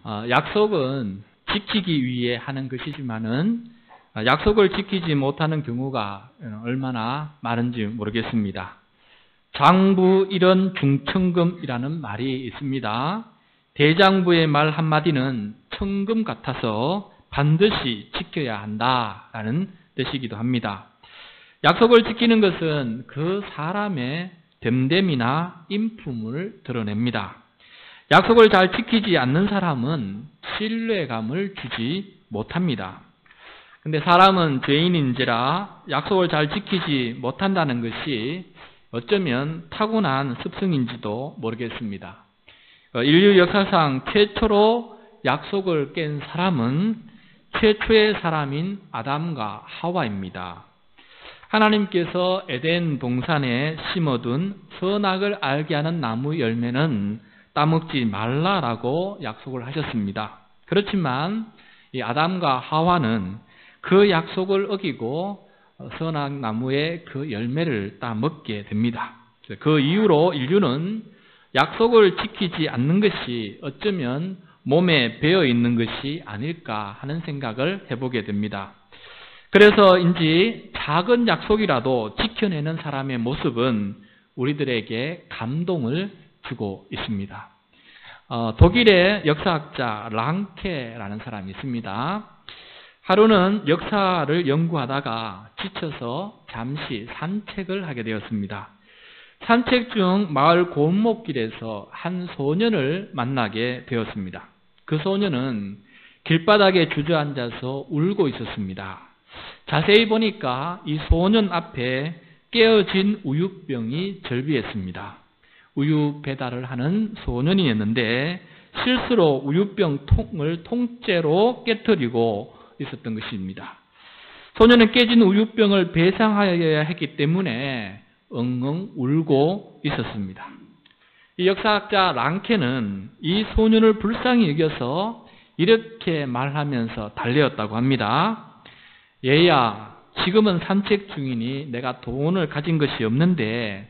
약속은 지키기 위해 하는 것이지만은 약속을 지키지 못하는 경우가 얼마나 많은지 모르겠습니다. 장부 일원 중천금이라는 말이 있습니다. 대장부의 말 한마디는 천금 같아서 반드시 지켜야 한다라는 뜻이기도 합니다. 약속을 지키는 것은 그 사람의 됨됨이나 인품을 드러냅니다. 약속을 잘 지키지 않는 사람은 신뢰감을 주지 못합니다. 근데 사람은 죄인인지라 약속을 잘 지키지 못한다는 것이 어쩌면 타고난 습성인지도 모르겠습니다. 인류 역사상 최초로 약속을 깬 사람은 최초의 사람인 아담과 하와입니다. 하나님께서 에덴 동산에 심어둔 선악을 알게 하는 나무 열매는 따먹지 말라라고 약속을 하셨습니다. 그렇지만 이 아담과 하와는 그 약속을 어기고 선악 나무의 그 열매를 따먹게 됩니다. 그 이후로 인류는 약속을 지키지 않는 것이 어쩌면 몸에 배어 있는 것이 아닐까 하는 생각을 해보게 됩니다. 그래서인지 작은 약속이라도 지켜내는 사람의 모습은 우리들에게 감동을 주고 있습니다. 독일의 역사학자 랑케라는 사람이 있습니다. 하루는 역사를 연구하다가 지쳐서 잠시 산책을 하게 되었습니다. 산책 중 마을 골목길에서 한 소년을 만나게 되었습니다. 그 소년은 길바닥에 주저앉아서 울고 있었습니다. 자세히 보니까 이 소년 앞에 깨어진 우유병이 절비했습니다. 우유 배달을 하는 소년이었는데 실수로 우유병 통을 통째로 깨뜨리고 있었던 것입니다. 소년은 깨진 우유병을 배상하여야 했기 때문에 엉엉 울고 있었습니다. 이 역사학자 랑케는 이 소년을 불쌍히 여겨서 이렇게 말하면서 달래었다고 합니다. 얘야, 지금은 산책 중이니 내가 돈을 가진 것이 없는데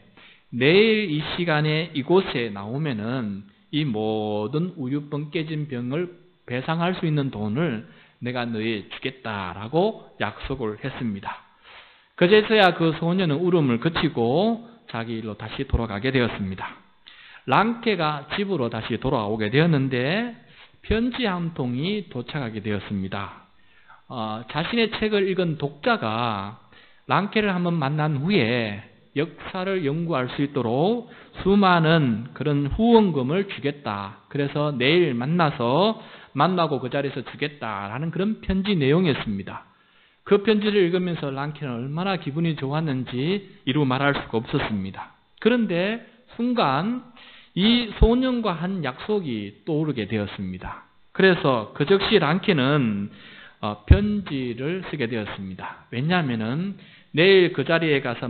내일 이 시간에 이곳에 나오면은 이 모든 우유병 깨진 병을 배상할 수 있는 돈을 내가 너에 주겠다라고 약속을 했습니다. 그제서야 그 소년은 울음을 그치고 자기 일로 다시 돌아가게 되었습니다. 랑케가 집으로 다시 돌아오게 되었는데 편지 한 통이 도착하게 되었습니다. 자신의 책을 읽은 독자가 랑케를 한번 만난 후에 역사를 연구할 수 있도록 수많은 그런 후원금을 주겠다. 그래서 내일 만나고 그 자리에서 주겠다라는 그런 편지 내용이었습니다. 그 편지를 읽으면서 랑케는 얼마나 기분이 좋았는지 이루 말할 수가 없었습니다. 그런데 순간 이 소년과 한 약속이 떠오르게 되었습니다. 그래서 그 즉시 랑케는 편지를 쓰게 되었습니다. 왜냐하면은 내일 그 자리에 가서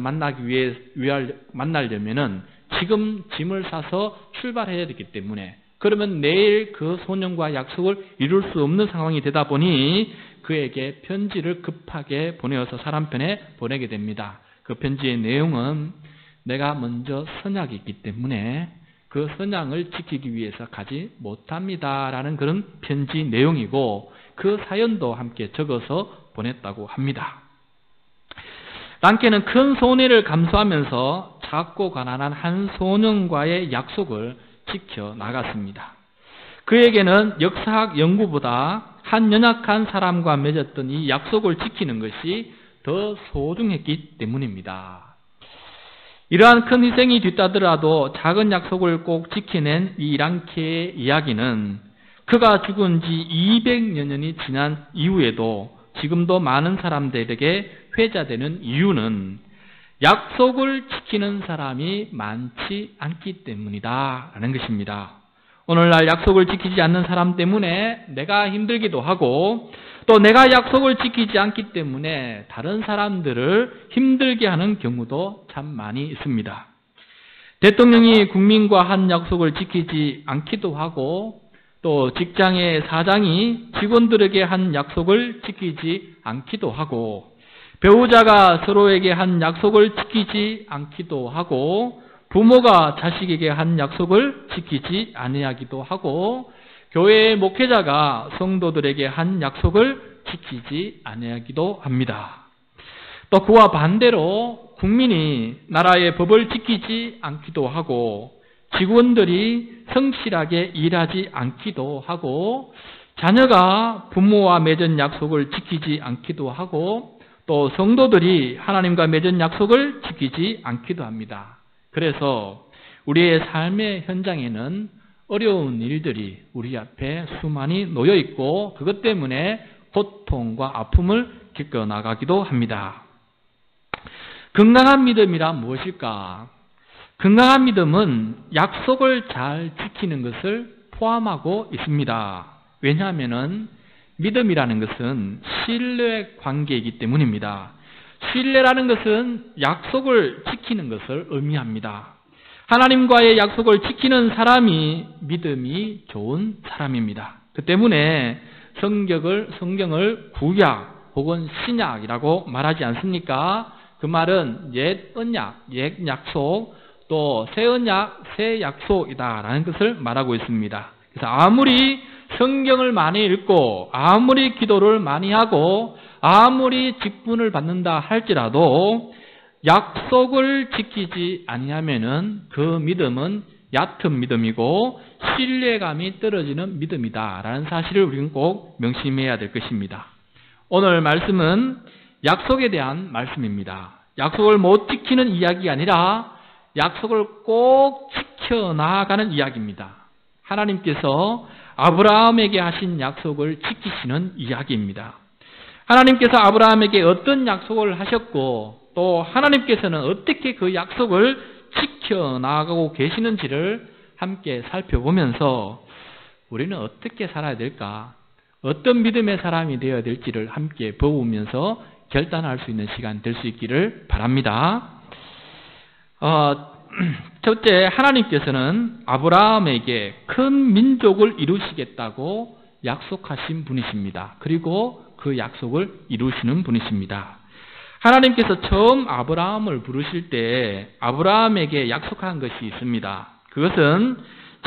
만나려면은 지금 짐을 싸서 출발해야 되기 때문에, 그러면 내일 그 소년과 약속을 이룰 수 없는 상황이 되다 보니 그에게 편지를 급하게 보내어서 사람 편에 보내게 됩니다. 그 편지의 내용은 내가 먼저 선약이 있기 때문에 그 선약을 지키기 위해서 가지 못합니다라는 그런 편지 내용이고, 그 사연도 함께 적어서 보냈다고 합니다. 랑케는 큰 손해를 감수하면서 작고 가난한 한 소년과의 약속을 지켜 나갔습니다. 그에게는 역사학 연구보다 한 연약한 사람과 맺었던 이 약속을 지키는 것이 더 소중했기 때문입니다. 이러한 큰 희생이 뒤따르더라도 작은 약속을 꼭 지켜낸 이 랑케의 이야기는 그가 죽은 지 200여 년이 지난 이후에도 지금도 많은 사람들에게 회자되는 이유는 약속을 지키는 사람이 많지 않기 때문이다라는 것입니다. 오늘날 약속을 지키지 않는 사람 때문에 내가 힘들기도 하고, 또 내가 약속을 지키지 않기 때문에 다른 사람들을 힘들게 하는 경우도 참 많이 있습니다. 대통령이 국민과 한 약속을 지키지 않기도 하고, 또 직장의 사장이 직원들에게 한 약속을 지키지 않기도 하고, 배우자가 서로에게 한 약속을 지키지 않기도 하고, 부모가 자식에게 한 약속을 지키지 아니하기도 하고, 교회의 목회자가 성도들에게 한 약속을 지키지 아니하기도 합니다. 또 그와 반대로 국민이 나라의 법을 지키지 않기도 하고 직원들이 성실하게 일하지 않기도 하고 자녀가 부모와 맺은 약속을 지키지 않기도 하고 또 성도들이 하나님과 맺은 약속을 지키지 않기도 합니다. 그래서 우리의 삶의 현장에는 어려운 일들이 우리 앞에 수많이 놓여 있고 그것 때문에 고통과 아픔을 겪어나가기도 합니다. 건강한 믿음이란 무엇일까? 건강한 믿음은 약속을 잘 지키는 것을 포함하고 있습니다. 왜냐하면 믿음이라는 것은 신뢰 관계이기 때문입니다. 신뢰라는 것은 약속을 지키는 것을 의미합니다. 하나님과의 약속을 지키는 사람이 믿음이 좋은 사람입니다. 그 때문에 성경을 구약 혹은 신약이라고 말하지 않습니까? 그 말은 옛 언약, 옛 약속, 또 새 언약, 새 약속이다라는 것을 말하고 있습니다. 그래서 아무리 성경을 많이 읽고 아무리 기도를 많이 하고 아무리 직분을 받는다 할지라도 약속을 지키지 아니하면은 그 믿음은 얕은 믿음이고 신뢰감이 떨어지는 믿음이다라는 사실을 우리는 꼭 명심해야 될 것입니다. 오늘 말씀은 약속에 대한 말씀입니다. 약속을 못 지키는 이야기가 아니라 약속을 꼭 지켜나가는 이야기입니다. 하나님께서 아브라함에게 하신 약속을 지키시는 이야기입니다. 하나님께서 아브라함에게 어떤 약속을 하셨고 또 하나님께서는 어떻게 그 약속을 지켜나가고 계시는지를 함께 살펴보면서 우리는 어떻게 살아야 될까? 어떤 믿음의 사람이 되어야 될지를 함께 배우면서 결단할 수 있는 시간 될 수 있기를 바랍니다. 첫째, 하나님께서는 아브라함에게 큰 민족을 이루시겠다고 약속하신 분이십니다. 그리고 그 약속을 이루시는 분이십니다. 하나님께서 처음 아브라함을 부르실 때 아브라함에게 약속한 것이 있습니다. 그것은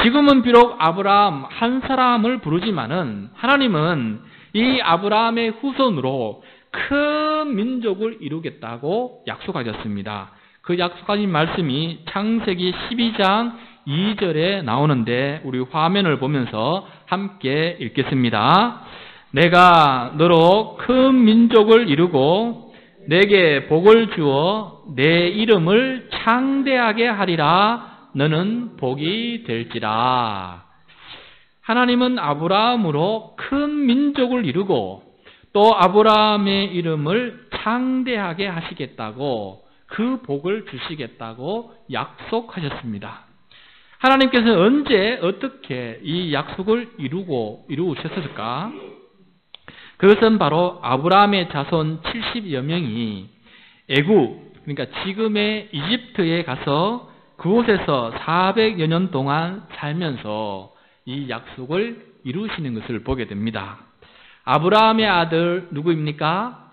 지금은 비록 아브라함 한 사람을 부르지만은 하나님은 이 아브라함의 후손으로 큰 민족을 이루겠다고 약속하셨습니다. 그 약속하신 말씀이 창세기 12장 2절에 나오는데 우리 화면을 보면서 함께 읽겠습니다. 내가 너로 큰 민족을 이루고 내게 복을 주어 내 이름을 창대하게 하리라. 너는 복이 될지라. 하나님은 아브라함으로 큰 민족을 이루고 또 아브라함의 이름을 창대하게 하시겠다고 그 복을 주시겠다고 약속하셨습니다. 하나님께서 언제 어떻게 이 약속을 이루셨을까? 그것은 바로 아브라함의 자손 70여 명이 애굽, 그러니까 지금의 이집트에 가서 그곳에서 400여 년 동안 살면서 이 약속을 이루시는 것을 보게 됩니다. 아브라함의 아들 누구입니까?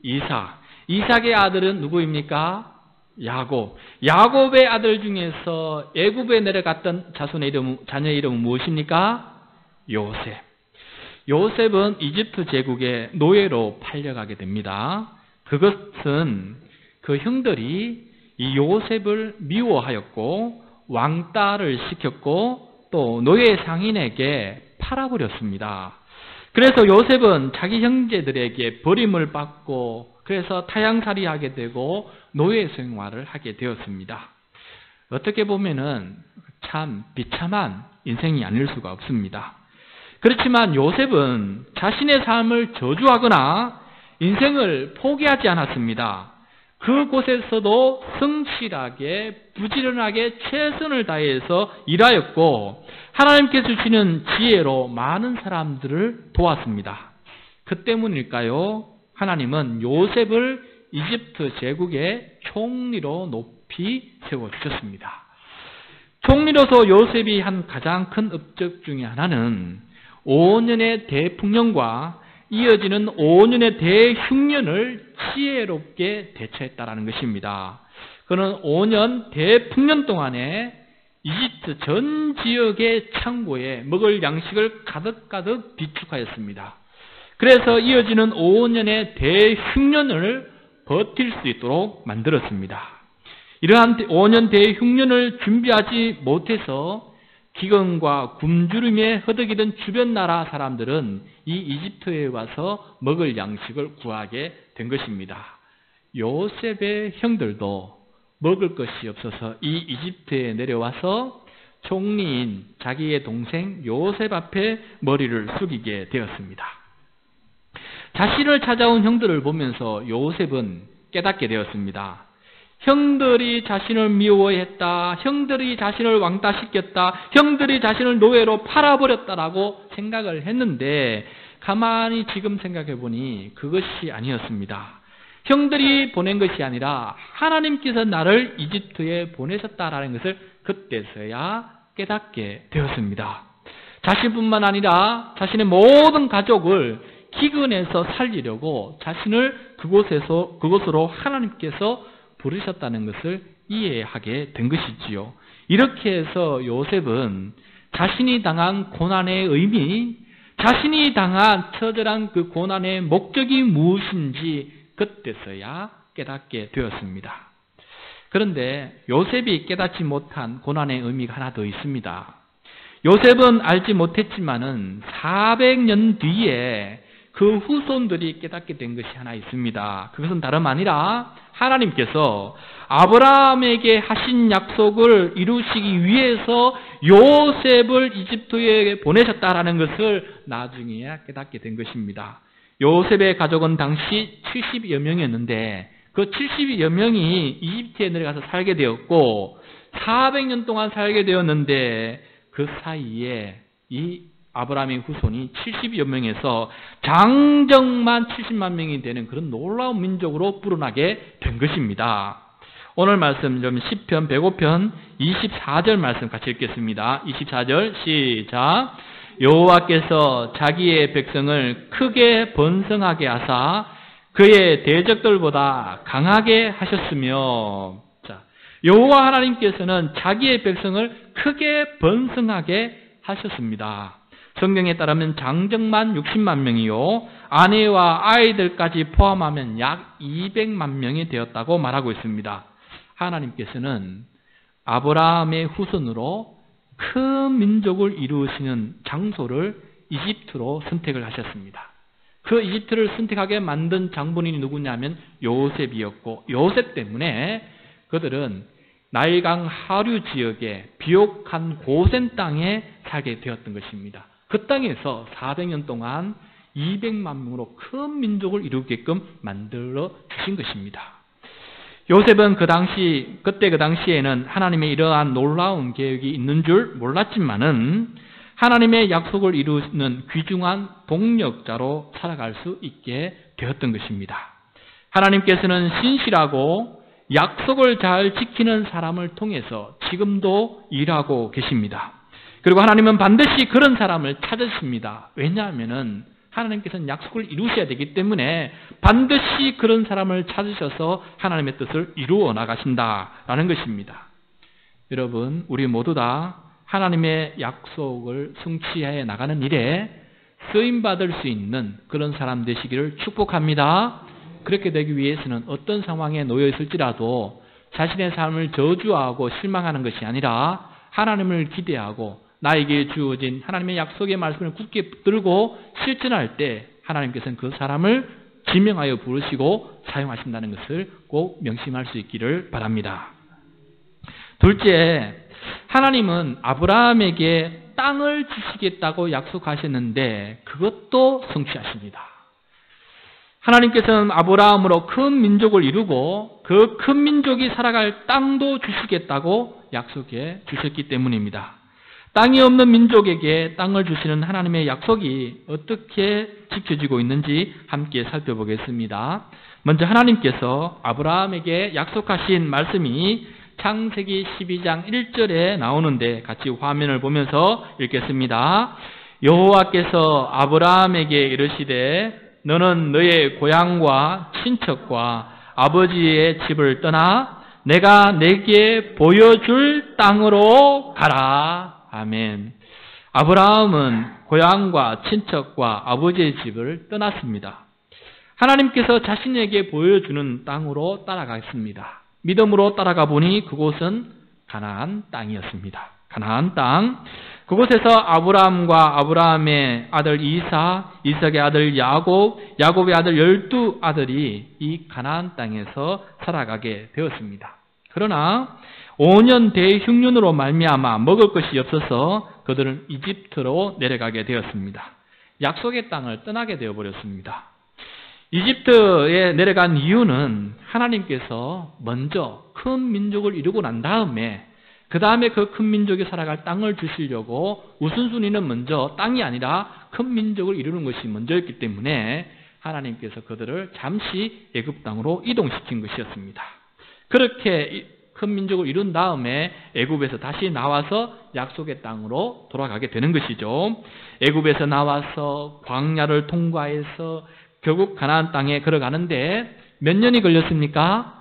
이삭. 이삭의 아들은 누구입니까? 야곱. 야곱의 아들 중에서 애굽에 내려갔던 자녀의 이름은 무엇입니까? 요셉. 요셉은 이집트 제국의 노예로 팔려가게 됩니다. 그것은 그 형들이 이 요셉을 미워하였고 왕따를 시켰고 또 노예 상인에게 팔아버렸습니다. 그래서 요셉은 자기 형제들에게 버림을 받고 그래서 타향살이하게 되고 노예 생활을 하게 되었습니다. 어떻게 보면은 참 비참한 인생이 아닐 수가 없습니다. 그렇지만 요셉은 자신의 삶을 저주하거나 인생을 포기하지 않았습니다. 그곳에서도 성실하게 부지런하게 최선을 다해서 일하였고 하나님께서 주시는 지혜로 많은 사람들을 도왔습니다. 그 때문일까요? 하나님은 요셉을 이집트 제국의 총리로 높이 세워주셨습니다. 총리로서 요셉이 한 가장 큰 업적 중에 하나는 5년의 대풍년과 이어지는 5년의 대흉년을 지혜롭게 대처했다라는 것입니다. 그는 5년 대풍년 동안에 이집트 전 지역의 창고에 먹을 양식을 가득가득 비축하였습니다. 그래서 이어지는 5년의 대흉년을 버틸 수 있도록 만들었습니다. 이러한 5년 대흉년을 준비하지 못해서 기근과 굶주림에 허덕이던 주변 나라 사람들은 이 이집트에 와서 먹을 양식을 구하게 된 것입니다. 요셉의 형들도 먹을 것이 없어서 이 이집트에 내려와서 총리인 자기의 동생 요셉 앞에 머리를 숙이게 되었습니다. 자신을 찾아온 형들을 보면서 요셉은 깨닫게 되었습니다. 형들이 자신을 미워했다. 형들이 자신을 왕따시켰다. 형들이 자신을 노예로 팔아버렸다라고 생각을 했는데 가만히 지금 생각해 보니 그것이 아니었습니다. 형들이 보낸 것이 아니라 하나님께서 나를 이집트에 보내셨다라는 것을 그때서야 깨닫게 되었습니다. 자신뿐만 아니라 자신의 모든 가족을 기근에서 살리려고 자신을 그곳으로 하나님께서 부르셨다는 것을 이해하게 된 것이지요. 이렇게 해서 요셉은 자신이 당한 고난의 의미, 자신이 당한 처절한 그 고난의 목적이 무엇인지 그때서야 깨닫게 되었습니다. 그런데 요셉이 깨닫지 못한 고난의 의미가 하나 더 있습니다. 요셉은 알지 못했지만은 400년 뒤에 그 후손들이 깨닫게 된 것이 하나 있습니다. 그것은 다름 아니라 하나님께서 아브라함에게 하신 약속을 이루시기 위해서 요셉을 이집트에 보내셨다라는 것을 나중에야 깨닫게 된 것입니다. 요셉의 가족은 당시 70여 명이었는데 그 70여 명이 이집트에 내려가서 살게 되었고 400년 동안 살게 되었는데 그 사이에 이 아브라함의 후손이 70여 명에서 장정만 70만 명이 되는 그런 놀라운 민족으로 불어나게 된 것입니다. 오늘 말씀 좀 시편 105편 24절 말씀 같이 읽겠습니다. 24절 시작. 여호와께서 자기의 백성을 크게 번성하게 하사 그의 대적들보다 강하게 하셨으며, 자, 여호와 하나님께서는 자기의 백성을 크게 번성하게 하셨습니다. 성경에 따르면 장정만 60만 명이요 아내와 아이들까지 포함하면 약 200만 명이 되었다고 말하고 있습니다. 하나님께서는 아브라함의 후손으로 큰 민족을 이루시는 장소를 이집트로 선택을 하셨습니다. 그 이집트를 선택하게 만든 장본인이 누구냐면 요셉이었고, 요셉 때문에 그들은 나일강 하류 지역의 비옥한 고센 땅에 살게 되었던 것입니다. 그 땅에서 400년 동안 200만 명으로 큰 민족을 이루게끔 만들어 주신 것입니다. 요셉은 그 당시에는 하나님의 이러한 놀라운 계획이 있는 줄 몰랐지만은 하나님의 약속을 이루는 귀중한 동력자로 살아갈 수 있게 되었던 것입니다. 하나님께서는 신실하고 약속을 잘 지키는 사람을 통해서 지금도 일하고 계십니다. 그리고 하나님은 반드시 그런 사람을 찾으십니다. 왜냐하면은 하나님께서는 약속을 이루셔야 되기 때문에 반드시 그런 사람을 찾으셔서 하나님의 뜻을 이루어 나가신다라는 것입니다. 여러분, 우리 모두 다 하나님의 약속을 성취해 나가는 일에 쓰임받을 수 있는 그런 사람 되시기를 축복합니다. 그렇게 되기 위해서는 어떤 상황에 놓여 있을지라도 자신의 삶을 저주하고 실망하는 것이 아니라 하나님을 기대하고 나에게 주어진 하나님의 약속의 말씀을 굳게 붙들고 실천할 때 하나님께서는 그 사람을 지명하여 부르시고 사용하신다는 것을 꼭 명심할 수 있기를 바랍니다. 둘째, 하나님은 아브라함에게 땅을 주시겠다고 약속하셨는데 그것도 성취하십니다. 하나님께서는 아브라함으로 큰 민족을 이루고 그 큰 민족이 살아갈 땅도 주시겠다고 약속해 주셨기 때문입니다. 땅이 없는 민족에게 땅을 주시는 하나님의 약속이 어떻게 지켜지고 있는지 함께 살펴보겠습니다. 먼저 하나님께서 아브라함에게 약속하신 말씀이 창세기 12장 1절에 나오는데 같이 화면을 보면서 읽겠습니다. 여호와께서 아브라함에게 이르시되 너는 너의 고향과 친척과 아버지의 집을 떠나 내가 내게 보여줄 땅으로 가라. 아멘. 아브라함은 고향과 친척과 아버지의 집을 떠났습니다. 하나님께서 자신에게 보여주는 땅으로 따라갔습니다. 믿음으로 따라가 보니 그곳은 가나안 땅이었습니다. 가나안 땅. 그곳에서 아브라함과 아브라함의 아들 이삭, 이삭의 아들 야곱, 야곱의 아들 12아들이 이 가나안 땅에서 살아가게 되었습니다. 그러나 5년 대흉년으로 말미암아 먹을 것이 없어서 그들은 이집트로 내려가게 되었습니다. 약속의 땅을 떠나게 되어버렸습니다. 이집트에 내려간 이유는 하나님께서 먼저 큰 민족을 이루고 난 다음에 그 다음에 그 큰 민족이 살아갈 땅을 주시려고 우선순위는 먼저 땅이 아니라 큰 민족을 이루는 것이 먼저였기 때문에 하나님께서 그들을 잠시 애굽 땅으로 이동시킨 것이었습니다. 그렇게 큰 민족을 이룬 다음에 애굽에서 다시 나와서 약속의 땅으로 돌아가게 되는 것이죠. 애굽에서 나와서 광야를 통과해서 결국 가나안 땅에 걸어가는데 몇 년이 걸렸습니까?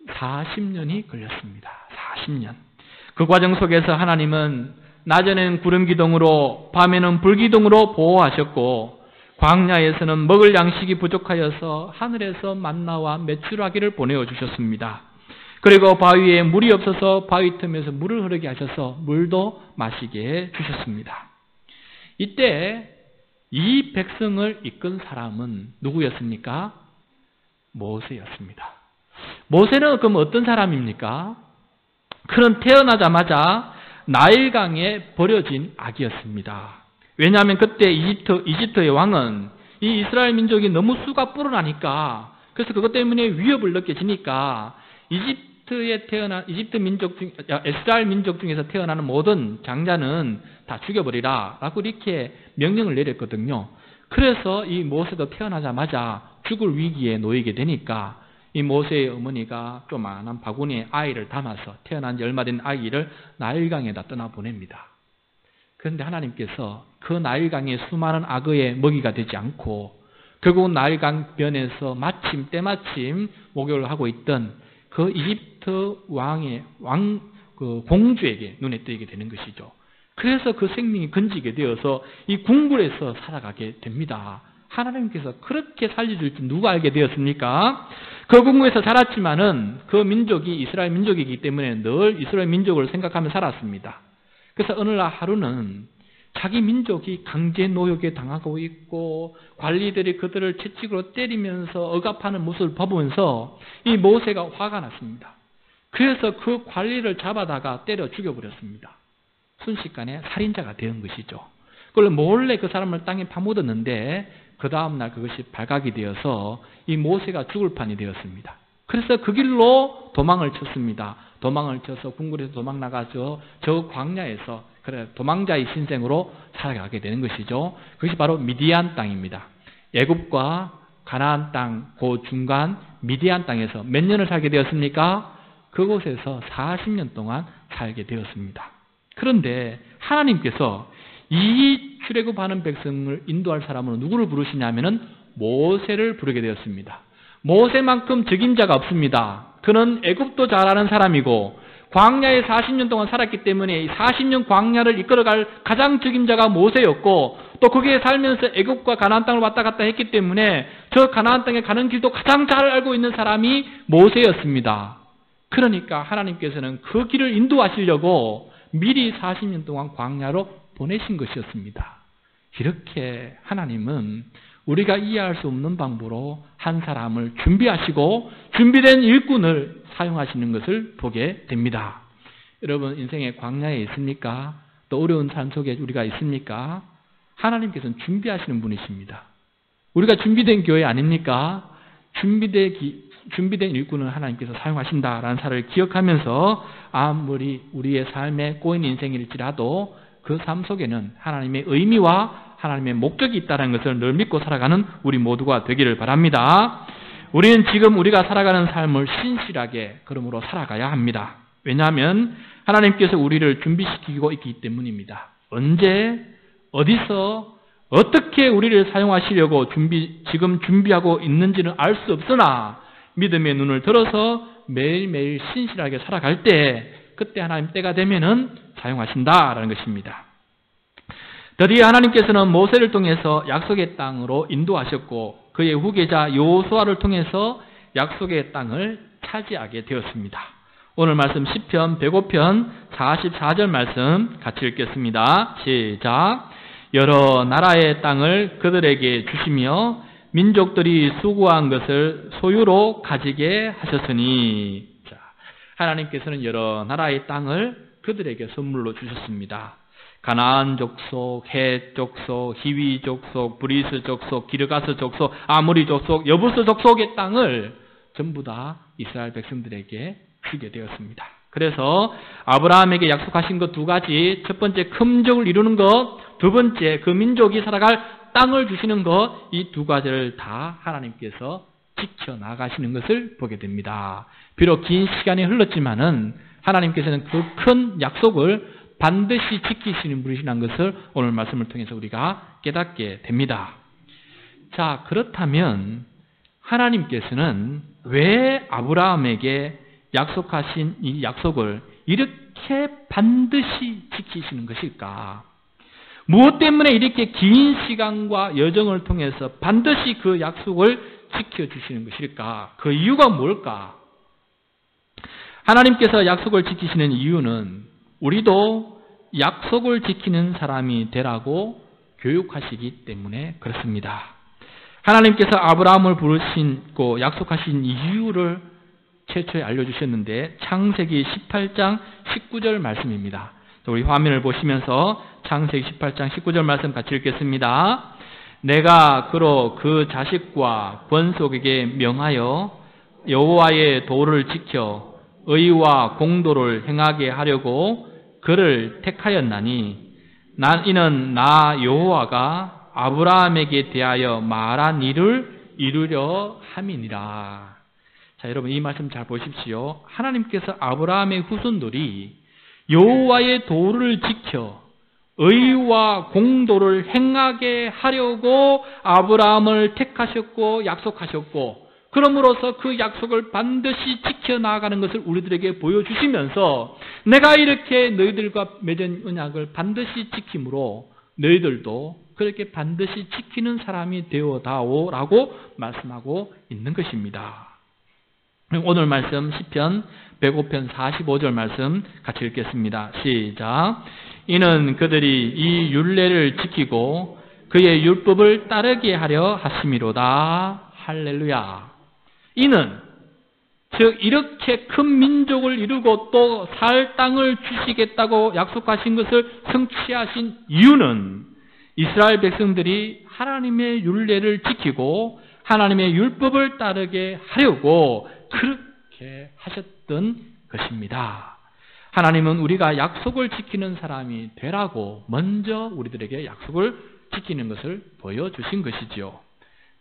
40년이 걸렸습니다. 40년. 그 과정 속에서 하나님은 낮에는 구름 기둥으로 밤에는 불 기둥으로 보호하셨고 광야에서는 먹을 양식이 부족하여서 하늘에서 만나와 메추라기를 보내어 주셨습니다. 그리고 바위에 물이 없어서 바위 틈에서 물을 흐르게 하셔서 물도 마시게 해주셨습니다. 이때 이 백성을 이끈 사람은 누구였습니까? 모세였습니다. 모세는 그럼 어떤 사람입니까? 그는 태어나자마자 나일강에 버려진 아기였습니다. 왜냐하면 그때 이집트의 왕은 이 이스라엘 민족이 너무 수가 불어나니까 그래서 그것 때문에 위협을 느껴지니까 이집트 민족 중, 이스라엘 민족 중에서 태어나는 모든 장자는 다 죽여버리라 라고 이렇게 명령을 내렸거든요. 그래서 이 모세도 태어나자마자 죽을 위기에 놓이게 되니까 이 모세의 어머니가 조그마한 바구니에 아이를 담아서 태어난 지 얼마 된 아이를 나일강에다 떠나보냅니다. 그런데 하나님께서 그 나일강의 수많은 악어의 먹이가 되지 않고 결국 나일강 변에서 때마침 목욕을 하고 있던 그 이집트 그 공주에게 눈에 띄게 되는 것이죠. 그래서 그 생명이 건지게 되어서 이 궁궐에서 살아가게 됩니다. 하나님께서 그렇게 살려줄 줄 누가 알게 되었습니까? 그 궁궐에서 자랐지만은 그 민족이 이스라엘 민족이기 때문에 늘 이스라엘 민족을 생각하며 살았습니다. 그래서 어느 날 하루는 자기 민족이 강제 노역에 당하고 있고 관리들이 그들을 채찍으로 때리면서 억압하는 모습을 보면서 이 모세가 화가 났습니다. 그래서 그 관리를 잡아다가 때려 죽여버렸습니다. 순식간에 살인자가 된 것이죠. 그걸 몰래 그 사람을 땅에 파묻었는데 그 다음날 그것이 발각이 되어서 이 모세가 죽을 판이 되었습니다. 그래서 그 길로 도망을 쳤습니다. 도망을 쳐서 궁궐에서 도망나가서 저 광야에서 도망자의 신생으로 살아가게 되는 것이죠. 그것이 바로 미디안 땅입니다. 애굽과 가나안 땅, 그 중간 미디안 땅에서 몇 년을 살게 되었습니까? 그곳에서 40년 동안 살게 되었습니다. 그런데 하나님께서 이 출애굽하는 백성을 인도할 사람으로 누구를 부르시냐면은 모세를 부르게 되었습니다. 모세만큼 적임자가 없습니다. 그는 애굽도 잘 아는 사람이고 광야에 40년 동안 살았기 때문에 이 40년 광야를 이끌어갈 가장 적임자가 모세였고 또 거기에 살면서 애굽과 가나안 땅을 왔다 갔다 했기 때문에 저 가나안 땅에 가는 길도 가장 잘 알고 있는 사람이 모세였습니다. 그러니까 하나님께서는 그 길을 인도하시려고 미리 40년 동안 광야로 보내신 것이었습니다. 이렇게 하나님은 우리가 이해할 수 없는 방법으로 한 사람을 준비하시고 준비된 일꾼을 사용하시는 것을 보게 됩니다. 여러분 인생의 광야에 있습니까? 또 어려운 삶 속에 우리가 있습니까? 하나님께서는 준비하시는 분이십니다. 우리가 준비된 교회 아닙니까? 준비된 일꾼을 하나님께서 사용하신다라는 사실을 기억하면서 아무리 우리의 삶에 꼬인 인생일지라도 그 삶 속에는 하나님의 의미와 하나님의 목적이 있다는 것을 늘 믿고 살아가는 우리 모두가 되기를 바랍니다. 우리는 지금 우리가 살아가는 삶을 신실하게 그러므로 살아가야 합니다. 왜냐하면 하나님께서 우리를 준비시키고 있기 때문입니다. 언제, 어디서, 어떻게 우리를 사용하시려고 지금 준비하고 있는지는 알 수 없으나 믿음의 눈을 들어서 매일매일 신실하게 살아갈 때 그때 하나님 때가 되면은 사용하신다라는 것입니다. 드디어 하나님께서는 모세를 통해서 약속의 땅으로 인도하셨고 그의 후계자 여호수아를 통해서 약속의 땅을 차지하게 되었습니다. 오늘 말씀 시편 105편 44절 말씀 같이 읽겠습니다. 시작. 여러 나라의 땅을 그들에게 주시며 민족들이 수고한 것을 소유로 가지게 하셨으니. 자, 하나님께서는 여러 나라의 땅을 그들에게 선물로 주셨습니다. 가나안 족속, 헷 족속, 히위 족속, 브리스 족속, 기르가스 족속, 아모리 족속, 여부스 족속의 땅을 전부 다 이스라엘 백성들에게 주게 되었습니다. 그래서 아브라함에게 약속하신 것 두 가지, 첫 번째 큰 민족을 이루는 것, 두 번째 그 민족이 살아갈 땅을 주시는 것, 이 두 가지를 다 하나님께서 지켜나가시는 것을 보게 됩니다. 비록 긴 시간이 흘렀지만은 하나님께서는 그 큰 약속을 반드시 지키시는 분이시라는 것을 오늘 말씀을 통해서 우리가 깨닫게 됩니다. 자, 그렇다면 하나님께서는 왜 아브라함에게 약속하신 이 약속을 이렇게 반드시 지키시는 것일까? 무엇 때문에 이렇게 긴 시간과 여정을 통해서 반드시 그 약속을 지켜주시는 것일까? 그 이유가 뭘까? 하나님께서 약속을 지키시는 이유는 우리도 약속을 지키는 사람이 되라고 교육하시기 때문에 그렇습니다. 하나님께서 아브라함을 부르시고 약속하신 이유를 최초에 알려주셨는데 창세기 18장 19절 말씀입니다. 우리 화면을 보시면서 창세기 18장 19절 말씀 같이 읽겠습니다. 내가 그로 그 자식과 권속에게 명하여 여호와의 도를 지켜 의와 공도를 행하게 하려고 그를 택하였나니 이는 나 여호와가 아브라함에게 대하여 말한 일을 이루려 함이니라. 자, 여러분 이 말씀 잘 보십시오. 하나님께서 아브라함의 후손들이 여호와의 도를 지켜 의와 공도를 행하게 하려고 아브라함을 택하셨고 약속하셨고, 그러므로서 그 약속을 반드시 지켜나가는 것을 우리들에게 보여주시면서 내가 이렇게 너희들과 맺은 언약을 반드시 지킴으로 너희들도 그렇게 반드시 지키는 사람이 되어다오라고 말씀하고 있는 것입니다. 오늘 말씀 시편 105편 45절 말씀 같이 읽겠습니다. 시작. 이는 그들이 이 율례를 지키고 그의 율법을 따르게 하려 하심이로다. 할렐루야. 이는 즉 이렇게 큰 민족을 이루고 또 살 땅을 주시겠다고 약속하신 것을 성취하신 이유는 이스라엘 백성들이 하나님의 율례를 지키고 하나님의 율법을 따르게 하려고 그렇게 하셨던 것입니다. 하나님은 우리가 약속을 지키는 사람이 되라고 먼저 우리들에게 약속을 지키는 것을 보여주신 것이지요.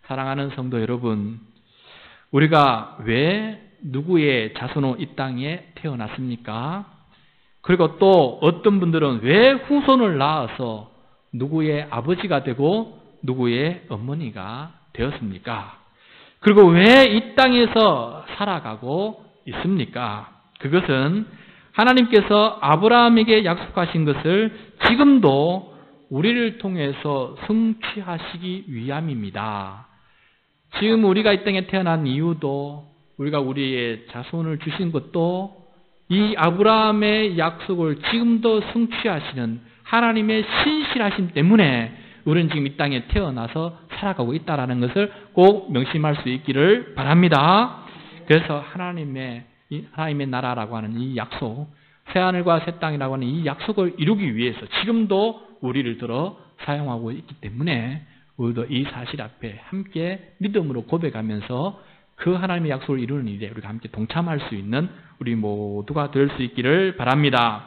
사랑하는 성도 여러분, 우리가 왜 누구의 자손으로 이 땅에 태어났습니까? 그리고 또 어떤 분들은 왜 후손을 낳아서 누구의 아버지가 되고 누구의 어머니가 되었습니까? 그리고 왜 이 땅에서 살아가고 있습니까? 그것은 하나님께서 아브라함에게 약속하신 것을 지금도 우리를 통해서 성취하시기 위함입니다. 지금 우리가 이 땅에 태어난 이유도, 우리가 우리의 자손을 주신 것도 이 아브라함의 약속을 지금도 성취하시는 하나님의 신실하심 때문에 우리는 지금 이 땅에 태어나서 살아가고 있다는 것을 꼭 명심할 수 있기를 바랍니다. 그래서 하나님의 나라라고 하는 이 약속, 새하늘과 새 땅이라고 하는 이 약속을 이루기 위해서 지금도 우리를 들어 사용하고 있기 때문에 우리도 이 사실 앞에 함께 믿음으로 고백하면서 그 하나님의 약속을 이루는 일에 우리가 함께 동참할 수 있는 우리 모두가 될 수 있기를 바랍니다.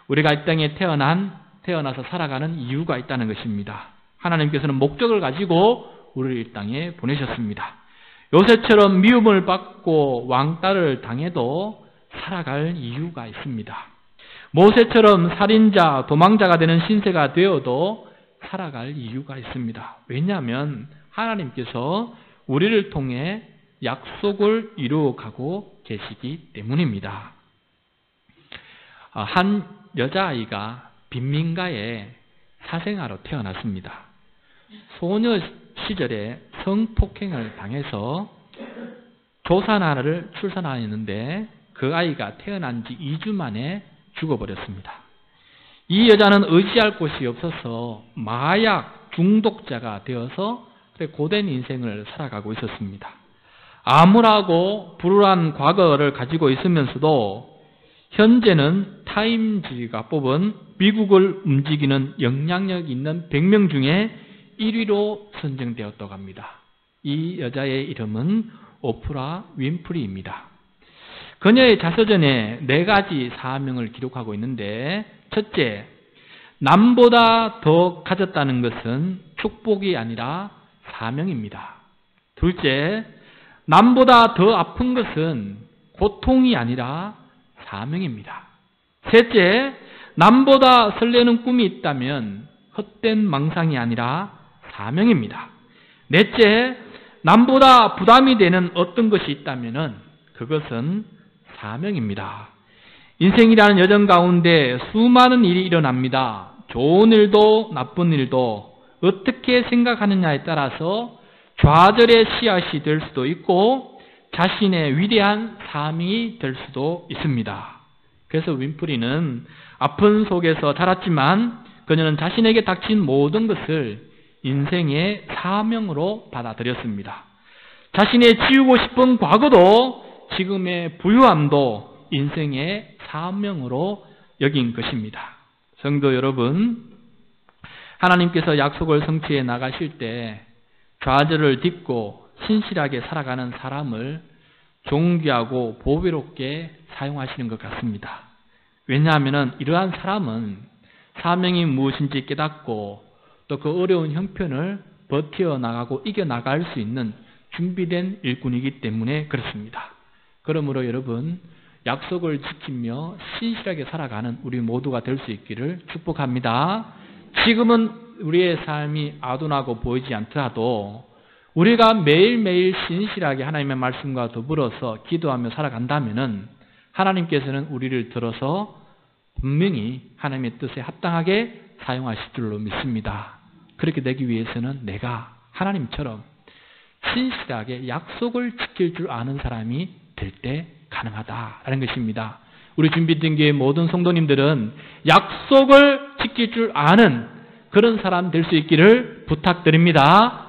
우리가 이 땅에 태어나서 살아가는 이유가 있다는 것입니다. 하나님께서는 목적을 가지고 우리를 이 땅에 보내셨습니다. 요새처럼 미움을 받고 왕따를 당해도 살아갈 이유가 있습니다. 모세처럼 살인자, 도망자가 되는 신세가 되어도 살아갈 이유가 있습니다. 왜냐하면 하나님께서 우리를 통해 약속을 이루어가고 계시기 때문입니다. 한 여자아이가 빈민가에 사생아로 태어났습니다. 소녀 시절에 성폭행을 당해서 조산아를 출산하였는데 그 아이가 태어난 지 2주 만에 죽어버렸습니다. 이 여자는 의지할 곳이 없어서 마약 중독자가 되어서 고된 인생을 살아가고 있었습니다. 암울하고 불우한 과거를 가지고 있으면서도 현재는 타임지가 뽑은 미국을 움직이는 영향력 있는 100명 중에 1위로 선정되었다고 합니다. 이 여자의 이름은 오프라 윈프리입니다. 그녀의 자서전에 4가지 사명을 기록하고 있는데, 첫째, 남보다 더 가졌다는 것은 축복이 아니라 사명입니다. 둘째, 남보다 더 아픈 것은 고통이 아니라 사명입니다. 셋째, 남보다 설레는 꿈이 있다면 헛된 망상이 아니라 사명입니다. 넷째, 남보다 부담이 되는 어떤 것이 있다면 그것은 사명입니다. 인생이라는 여정 가운데 수많은 일이 일어납니다. 좋은 일도 나쁜 일도 어떻게 생각하느냐에 따라서 좌절의 씨앗이 될 수도 있고 자신의 위대한 사명이 될 수도 있습니다. 그래서 윈프리는 아픈 속에서 자랐지만 그녀는 자신에게 닥친 모든 것을 인생의 사명으로 받아들였습니다. 자신의 지우고 싶은 과거도 지금의 부유함도 인생의 사명으로 여긴 것입니다. 성도 여러분, 하나님께서 약속을 성취해 나가실 때 좌절을 딛고 신실하게 살아가는 사람을 존귀하고 보배롭게 사용하시는 것 같습니다. 왜냐하면 이러한 사람은 사명이 무엇인지 깨닫고 또 그 어려운 형편을 버텨나가고 이겨나갈 수 있는 준비된 일꾼이기 때문에 그렇습니다. 그러므로 여러분, 약속을 지키며 신실하게 살아가는 우리 모두가 될 수 있기를 축복합니다. 지금은 우리의 삶이 아둔하고 보이지 않더라도 우리가 매일매일 신실하게 하나님의 말씀과 더불어서 기도하며 살아간다면 하나님께서는 우리를 들어서 분명히 하나님의 뜻에 합당하게 사용하실 줄로 믿습니다. 그렇게 되기 위해서는 내가 하나님처럼 신실하게 약속을 지킬 줄 아는 사람이 될 때 가능하다라는 것입니다. 우리 준비된 교회 모든 성도님들은 약속을 지킬 줄 아는 그런 사람 될 수 있기를 부탁드립니다.